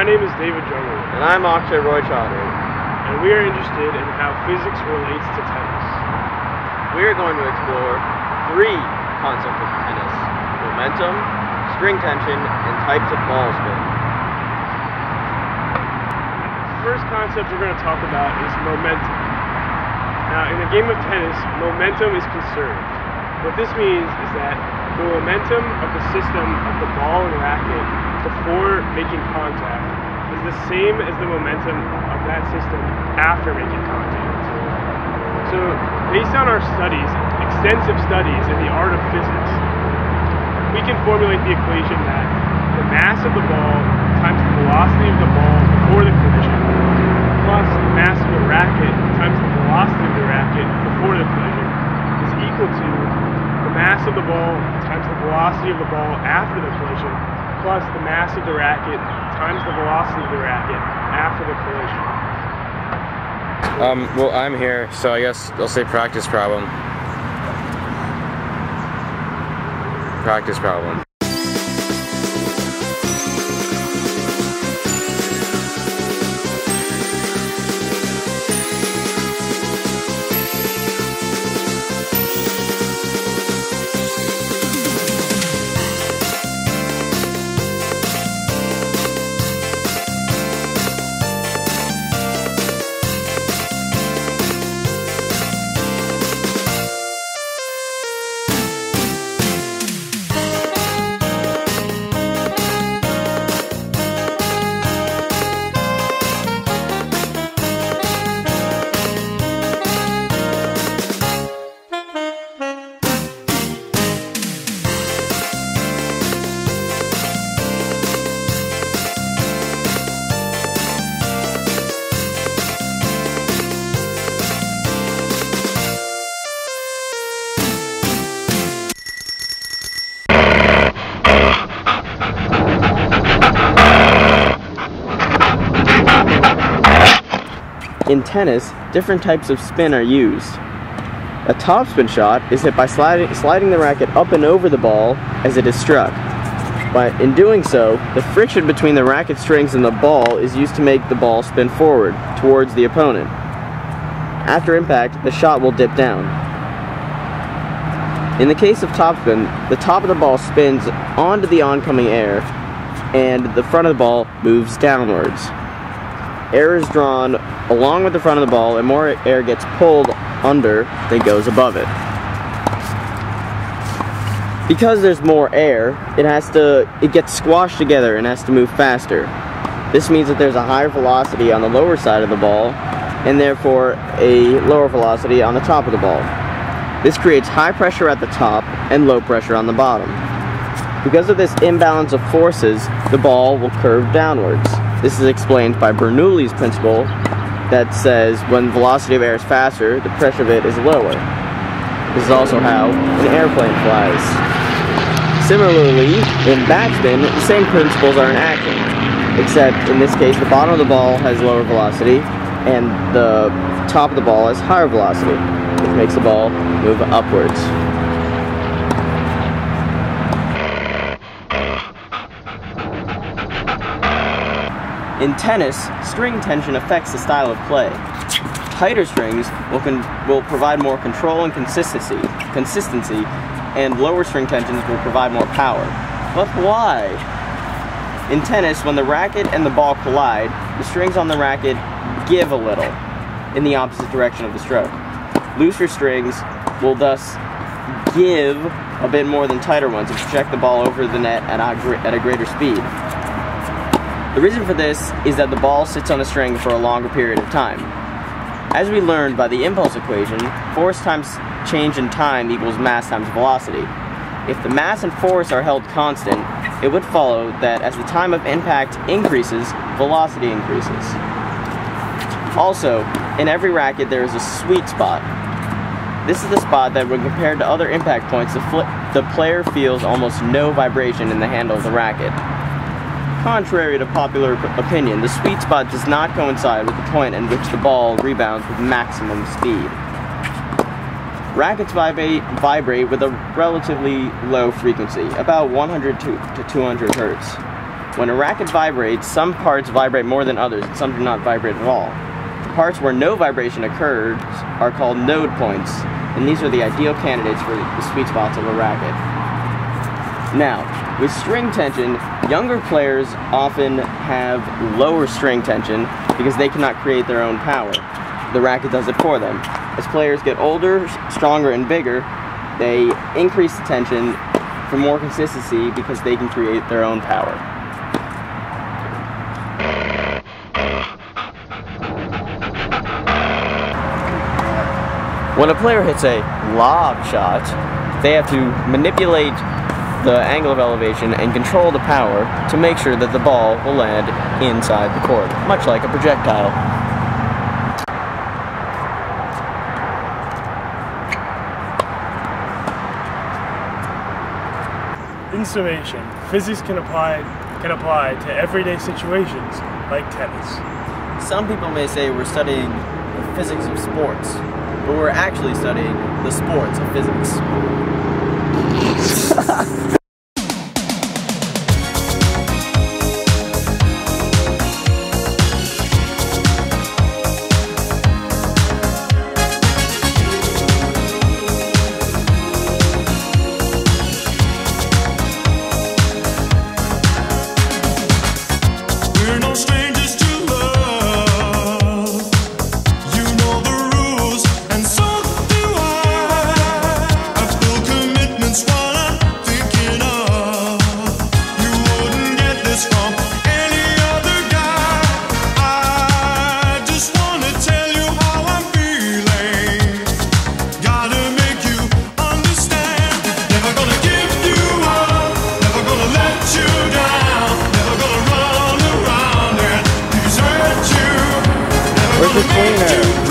name is David Drummer. And I'm Akshay roy-chaudhury. And we are interested in how physics relates to tennis. We are going to explore three concepts of tennis: momentum, string tension, and types of ball spin. The first concept we're going to talk about is momentum. Now, in a game of tennis, momentum is conserved. What this means is that the momentum of the system of the ball and racket before making contact is the same as the momentum of that system after making contact. So, based on our studies, extensive studies in the art of physics, we can formulate the equation that the mass of the ball times the velocity of the ball before the collision plus the mass of the racket times the velocity of the racket before the collision is equal to the mass of the ball times the velocity of the ball after the collision plus the mass of the racket times the velocity of the racket after the collision. Well, I'm here, so I guess I'll say practice problem. Practice problem. In tennis, different types of spin are used. A topspin shot is hit by sliding the racket up and over the ball as it is struck. But in doing so, the friction between the racket strings and the ball is used to make the ball spin forward, towards the opponent. After impact, the shot will dip down. In the case of topspin, the top of the ball spins onto the oncoming air, and the front of the ball moves downwards. Air is drawn along with the front of the ball, and more air gets pulled under than goes above it. Because there's more air, it gets squashed together and has to move faster. This means that there's a higher velocity on the lower side of the ball, and therefore a lower velocity on the top of the ball. This creates high pressure at the top and low pressure on the bottom. Because of this imbalance of forces, the ball will curve downwards. This is explained by Bernoulli's principle that says when velocity of air is faster, the pressure of it is lower. This is also how an airplane flies. Similarly, in backspin, the same principles are enacted, except in this case the bottom of the ball has lower velocity and the top of the ball has higher velocity, which makes the ball move upwards. In tennis, string tension affects the style of play. Tighter strings will provide more control and consistency, and lower string tensions will provide more power. But why? In tennis, when the racket and the ball collide, the strings on the racket give a little in the opposite direction of the stroke. Looser strings will thus give a bit more than tighter ones and project the ball over the net at a greater speed. The reason for this is that the ball sits on the string for a longer period of time. As we learned by the impulse equation, force times change in time equals mass times velocity. If the mass and force are held constant, it would follow that as the time of impact increases, velocity increases. Also, in every racket there is a sweet spot. This is the spot that when compared to other impact points, the player feels almost no vibration in the handle of the racket. Contrary to popular opinion, the sweet spot does not coincide with the point in which the ball rebounds with maximum speed. Rackets vibrate with a relatively low frequency, about 100 to 200 Hertz. When a racket vibrates, some parts vibrate more than others, and some do not vibrate at all. The parts where no vibration occurs are called node points, and these are the ideal candidates for the sweet spots of a racket. Now, with string tension, younger players often have lower string tension because they cannot create their own power. The racket does it for them. As players get older, stronger, and bigger, they increase the tension for more consistency because they can create their own power. When a player hits a lob shot, they have to manipulate the angle of elevation and control the power to make sure that the ball will land inside the court, much like a projectile. In summation, physics can apply to everyday situations like tennis. Some people may say we're studying the physics of sports, but we're actually studying the sports of physics. We're no strangers to love. You know the rules, and so do I. I feel commitment's what I'm thinking of. You wouldn't get this from any other guy. I just wanna tell you how I'm feeling. Gotta make you understand. Never gonna give you up. Never gonna let you down. Never gonna run around and desert you. Never Where's the gonna make cleaner? you